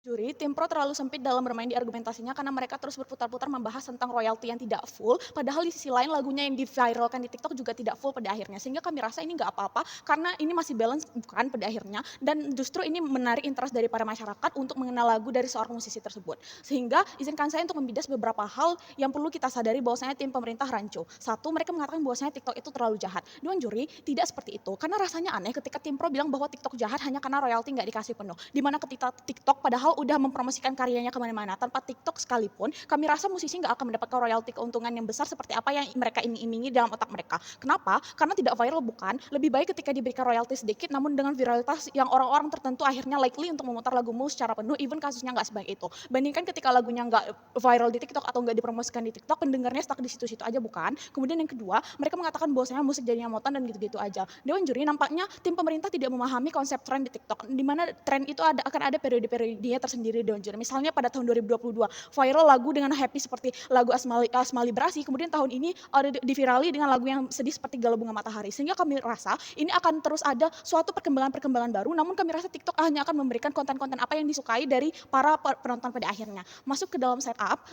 Juri, tim pro terlalu sempit dalam bermain di argumentasinya karena mereka terus berputar-putar membahas tentang royalti yang tidak full, padahal di sisi lain lagunya yang diviralkan di TikTok juga tidak full pada akhirnya. Sehingga kami rasa ini nggak apa-apa karena ini masih balance bukan pada akhirnya dan justru ini menarik interest dari para masyarakat untuk mengenal lagu dari seorang musisi tersebut. Sehingga izinkan saya untuk membidas beberapa hal yang perlu kita sadari bahwasanya tim pemerintah rancu. Satu, mereka mengatakan bahwasanya TikTok itu terlalu jahat. Dua, juri, tidak seperti itu. Karena rasanya aneh ketika tim pro bilang bahwa TikTok jahat hanya karena royalti nggak dikasih penuh. Di mana ketika TikTok padahal udah mempromosikan karyanya kemana-mana. Tanpa TikTok sekalipun, kami rasa musisi nggak akan mendapatkan royalti keuntungan yang besar seperti apa yang mereka iming-imingi dalam otak mereka. Kenapa? Karena tidak viral bukan? Lebih baik ketika diberikan royalti sedikit, namun dengan viralitas yang orang-orang tertentu akhirnya likely untuk memutar lagumu secara penuh, even kasusnya nggak sebaik itu. Bandingkan ketika lagunya nggak viral di TikTok atau nggak dipromosikan di TikTok, pendengarnya stuck di situ-situ aja bukan? Kemudian yang kedua, mereka mengatakan bahwasanya musik jadinya monoton dan gitu-gitu aja. Dewan juri nampaknya tim pemerintah tidak memahami konsep tren di TikTok, di mana tren itu akan ada periode-periodenya tersendiri Dewan juri. Misalnya pada tahun 2022 viral lagu dengan happy seperti lagu Asmali Brasi, kemudian tahun ini ada divirali dengan lagu yang sedih seperti Galau Bunga Matahari. Sehingga kami rasa ini akan terus ada suatu perkembangan-perkembangan baru, namun kami rasa TikTok hanya akan memberikan konten-konten apa yang disukai dari para penonton pada akhirnya. Masuk ke dalam setup,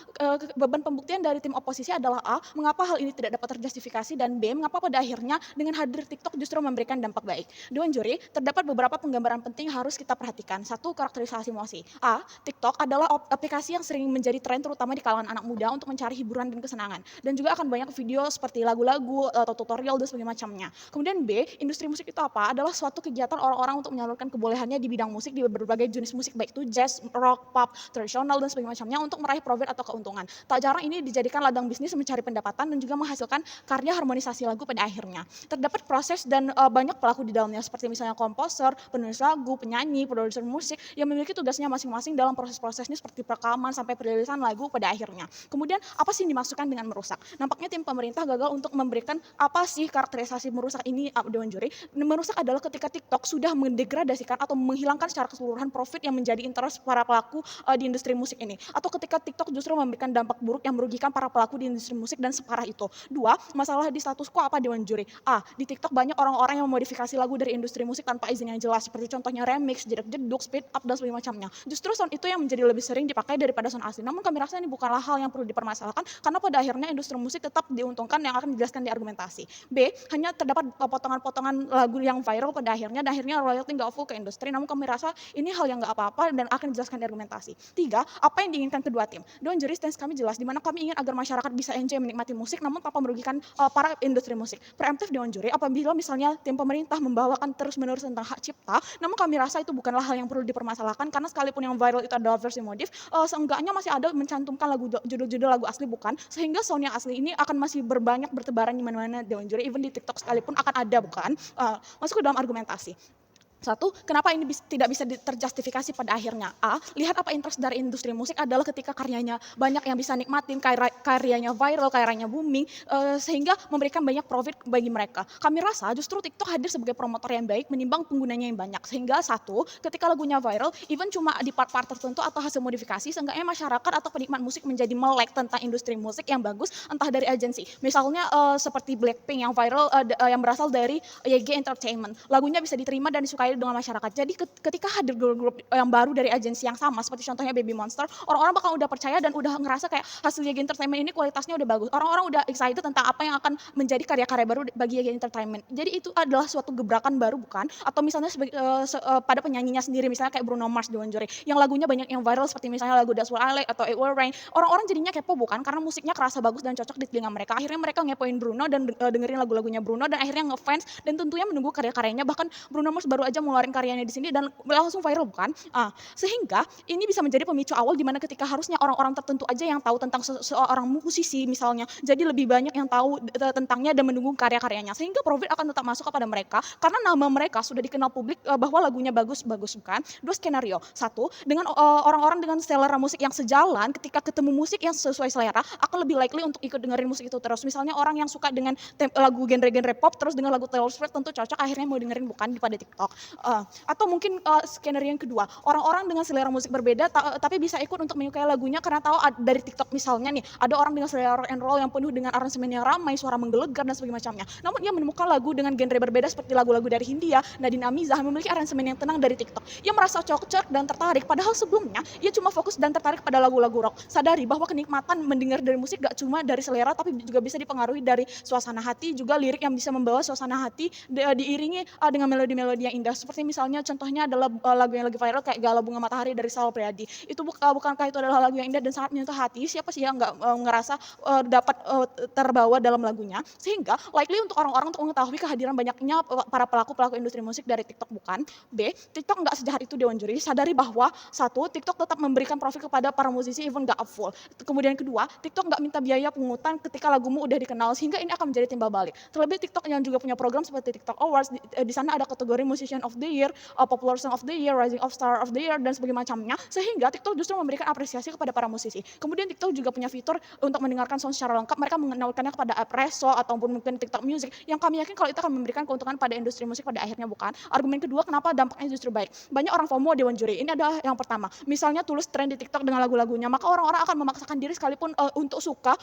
beban pembuktian dari tim oposisi adalah A, mengapa hal ini tidak dapat terjustifikasi, dan B, mengapa pada akhirnya dengan hadir TikTok justru memberikan dampak baik. Dewan juri, terdapat beberapa penggambaran penting harus kita perhatikan. Satu, karakterisasi emosi. A, TikTok adalah aplikasi yang sering menjadi tren terutama di kalangan anak muda untuk mencari hiburan dan kesenangan. Dan juga akan banyak video seperti lagu-lagu atau tutorial dan sebagainya macamnya. Kemudian B, industri musik itu apa? Adalah suatu kegiatan orang-orang untuk menyalurkan kebolehannya di bidang musik di berbagai jenis musik baik itu jazz, rock, pop, tradisional dan sebagainya macamnya untuk meraih profit atau keuntungan. Tak jarang ini dijadikan ladang bisnis mencari pendapatan dan juga menghasilkan karya harmonisasi lagu pada akhirnya. Terdapat proses dan banyak pelaku di dalamnya seperti misalnya komposer, penulis lagu, penyanyi, produser musik yang memiliki tugasnya masing-masing dalam proses-prosesnya seperti perekaman sampai perilisan lagu pada akhirnya. Kemudian apa sih yang dimaksudkan dengan merusak? Nampaknya tim pemerintah gagal untuk memberikan apa sih karakterisasi merusak ini, Dewan juri. Merusak adalah ketika TikTok sudah mendegradasikan atau menghilangkan secara keseluruhan profit yang menjadi interest para pelaku di industri musik ini. Atau ketika TikTok justru memberikan dampak buruk yang merugikan para pelaku di industri musik dan separah itu. Dua, masalah di status quo apa, Dewan juri? A, di TikTok banyak orang-orang yang memodifikasi lagu dari industri musik tanpa izin yang jelas seperti contohnya remix, jedak-jeduk, speed up dan sebagainya macamnya. Justru sound itu yang menjadi lebih sering dipakai daripada sound asli. Namun kami rasa ini bukanlah hal yang perlu dipermasalahkan karena pada akhirnya industri musik tetap diuntungkan yang akan dijelaskan di argumentasi. B, hanya terdapat potongan-potongan lagu yang viral pada akhirnya dan akhirnya royalti nggak full ke industri. Namun kami rasa ini hal yang nggak apa-apa dan akan dijelaskan di argumentasi. Tiga, apa yang diinginkan kedua tim? Dewan juri stance kami jelas, di mana kami ingin agar masyarakat bisa enjoy menikmati musik namun tanpa merugikan para industri musik. Preemptif Dewan juri, apabila misalnya tim pemerintah membawakan terus-menerus tentang hak cipta, namun kami rasa itu bukanlah hal yang perlu dipermasalahkan karena sekalipun yang viral itu adalah versi modif, seenggaknya masih ada mencantumkan judul-judul lagu asli bukan, sehingga sound yang asli ini akan masih berbanyak bertebaran di mana-mana Dewan juri, even di TikTok sekalipun akan ada bukan. Masuk ke dalam argumentasi. Satu, kenapa ini tidak bisa terjustifikasi pada akhirnya? A, lihat apa interest dari industri musik adalah ketika karyanya banyak yang bisa nikmatin, karyanya viral, karyanya booming, sehingga memberikan banyak profit bagi mereka. Kami rasa justru TikTok hadir sebagai promotor yang baik menimbang penggunanya yang banyak. Sehingga satu, ketika lagunya viral, even cuma di part-part tertentu atau hasil modifikasi, seenggaknya masyarakat atau penikmat musik menjadi melek tentang industri musik yang bagus, entah dari agensi. Misalnya seperti Blackpink yang viral, yang berasal dari YG Entertainment. Lagunya bisa diterima dan disukai dengan masyarakat. Jadi ketika hadir grup-grup yang baru dari agensi yang sama seperti contohnya Baby Monster, orang-orang bakal udah percaya dan udah ngerasa kayak hasil YG Entertainment ini kualitasnya udah bagus. Orang-orang udah excited tentang apa yang akan menjadi karya-karya baru bagi YG Entertainment. Jadi itu adalah suatu gebrakan baru bukan? Atau misalnya pada penyanyinya sendiri misalnya kayak Bruno Mars Dewan juri yang lagunya banyak yang viral seperti misalnya lagu That's What I Like atau It Will Rain. Orang-orang jadinya kepo bukan? Karena musiknya kerasa bagus dan cocok di telinga mereka. Akhirnya mereka ngepoin Bruno dan dengerin lagu-lagunya Bruno dan akhirnya ngefans dan tentunya menunggu karya-karyanya. Bahkan Bruno Mars baru aja ngeluarin karyanya di sini dan langsung viral bukan? Sehingga ini bisa menjadi pemicu awal di mana ketika harusnya orang-orang tertentu aja yang tahu tentang seorang musisi misalnya, jadi lebih banyak yang tahu tentangnya dan menunggu karya-karyanya sehingga profit akan tetap masuk kepada mereka karena nama mereka sudah dikenal publik bahwa lagunya bagus-bagus bukan? Dua skenario. Satu, dengan orang-orang dengan selera musik yang sejalan ketika ketemu musik yang sesuai selera akan lebih likely untuk ikut dengerin musik itu terus. Misalnya orang yang suka dengan lagu genre-genre pop terus dengan lagu Taylor Swift tentu cocok akhirnya mau dengerin bukan pada TikTok. Atau mungkin skenario yang kedua, orang-orang dengan selera musik berbeda tapi bisa ikut untuk menyukai lagunya karena tahu dari TikTok misalnya nih, ada orang dengan selera rock and roll yang penuh dengan aransemen yang ramai, suara menggelegar dan sebagainya macamnya. Namun ia menemukan lagu dengan genre berbeda seperti lagu-lagu dari Hindia, Nadine Amizah memiliki aransemen yang tenang dari TikTok. Ia merasa cocok dan tertarik, padahal sebelumnya ia cuma fokus dan tertarik pada lagu-lagu rock. Sadari bahwa kenikmatan mendengar dari musik gak cuma dari selera, tapi juga bisa dipengaruhi dari suasana hati, juga lirik yang bisa membawa suasana hati diiringi dengan melodi-melodi yang indah. Seperti misalnya contohnya adalah lagu yang lagi viral kayak Galau Bunga Matahari dari Sal Priadi. Itu bukankah itu adalah lagu yang indah dan sangat menyentuh hati? Siapa sih yang nggak ngerasa dapat terbawa dalam lagunya? Sehingga likely untuk orang-orang untuk mengetahui kehadiran banyaknya para pelaku-pelaku industri musik dari TikTok bukan. B, TikTok nggak sejahat itu Dewan Juri. Sadari bahwa satu, TikTok tetap memberikan profit kepada para musisi even nggak full. Kemudian kedua, TikTok nggak minta biaya pungutan ketika lagumu udah dikenal sehingga ini akan menjadi timbal balik. Terlebih TikTok yang juga punya program seperti TikTok Awards, di sana ada kategori Musician of the Year, Popular Song of the Year, Rising of Star of the Year dan sebagainya macamnya, sehingga TikTok justru memberikan apresiasi kepada para musisi. Kemudian TikTok juga punya fitur untuk mendengarkan sound secara lengkap, mereka mengenalkannya kepada Apresso ataupun mungkin TikTok Music, yang kami yakin kalau itu akan memberikan keuntungan pada industri musik pada akhirnya bukan. Argumen kedua kenapa dampaknya justru baik. Banyak orang FOMO Dewan Juri. Ini adalah yang pertama. Misalnya Tulus tren di TikTok dengan lagu-lagunya, maka orang-orang akan memaksakan diri sekalipun untuk suka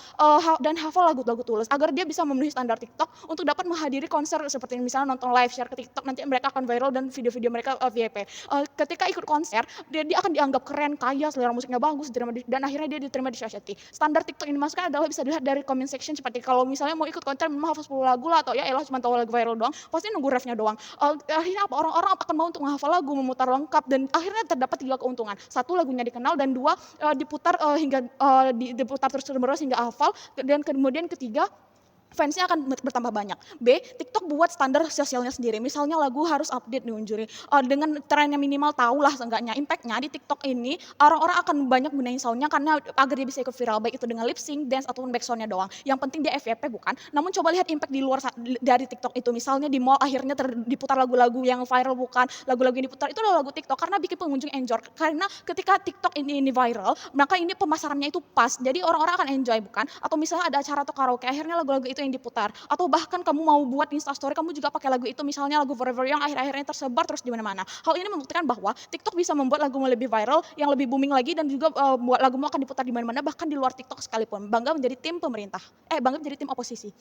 dan hafal lagu-lagu Tulus agar dia bisa memenuhi standar TikTok untuk dapat menghadiri konser seperti misalnya nonton live share ke TikTok, nanti mereka akan viral dan video-video mereka VIP. Ketika ikut konser, dia akan dianggap keren, kaya, selera musiknya bagus, dan akhirnya dia diterima di Society. Standar TikTok ini dimasukkan adalah bisa dilihat dari comment section, seperti kalau misalnya mau ikut konser memang hafal 10 lagu lah, atau ya elah cuma tahu lagu viral doang, pasti nunggu refnya doang. Akhirnya apa? Orang-orang akan mau untuk menghafal lagu, memutar lengkap, dan akhirnya terdapat 3 keuntungan. Satu, lagunya dikenal, dan 2, diputar hingga diputar terus-menerus hingga hafal, dan kemudian ketiga, fansnya akan bertambah banyak. B, TikTok buat standar sosialnya sendiri. Misalnya lagu harus update nih Unjuri. Dengan trennya minimal tahulah seenggaknya impactnya di TikTok ini orang-orang akan banyak gunain soundnya karena agar dia bisa ikut viral baik itu dengan lip sync, dance ataupun back soundnya doang. Yang penting dia FYP bukan. Namun coba lihat impact di luar dari TikTok itu. Misalnya di mall akhirnya diputar lagu-lagu yang viral bukan. Lagu-lagu yang diputar itu adalah lagu TikTok karena bikin pengunjung enjoy. Karena ketika TikTok ini viral, maka ini pemasarannya itu pas. Jadi orang-orang akan enjoy bukan. Atau misalnya ada acara atau karaoke akhirnya lagu-lagu itu yang diputar, atau bahkan kamu mau buat Instastory kamu juga pakai lagu itu, misalnya lagu Forever Young akhir-akhirnya tersebar terus di mana-mana. Hal ini membuktikan bahwa TikTok bisa membuat lagumu lebih viral, yang lebih booming lagi, dan juga buat lagumu akan diputar di mana-mana bahkan di luar TikTok sekalipun. Bangga menjadi tim pemerintah. Bangga menjadi tim oposisi.